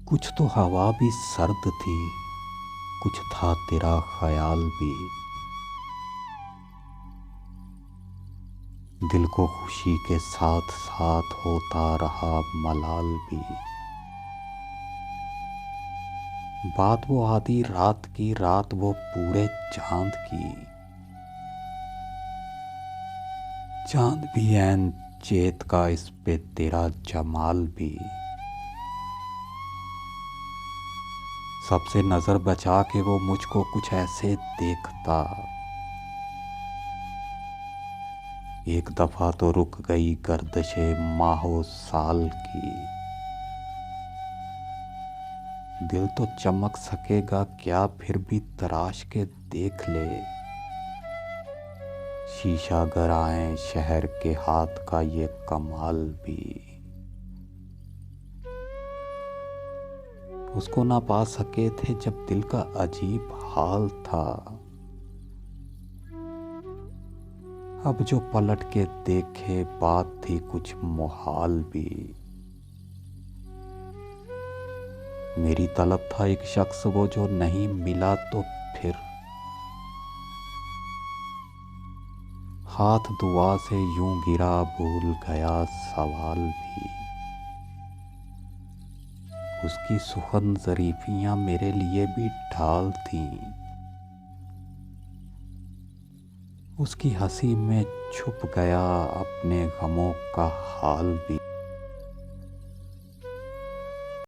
कुछ तो हवा भी सर्द थी, कुछ था तेरा ख्याल भी। दिल को खुशी के साथ साथ होता रहा मलाल भी। बात वो आधी रात की, रात वो पूरे चांद की। चांद भी ऐन चेत का, इस पे तेरा जमाल भी। सबसे नजर बचा के वो मुझको कुछ ऐसे देखता। एक दफा तो रुक गई गर्दिशे माहो साल की। दिल तो चमक सकेगा क्या, फिर भी तराश के देख ले। शीशा गराए शहर के हाथ का ये कमाल भी। उसको ना पा सके थे जब दिल का अजीब हाल था। अब जो पलट के देखे बात थी कुछ मुहाल भी। मेरी तलब था एक शख्स वो जो नहीं मिला, तो फिर हाथ दुआ से यूं गिरा, भूल गया सवाल भी। उसकी सुखन ज़रीफियां मेरे लिए भी ढाल थीं। उसकी हंसी में छुप गया अपने गमों का हाल भी।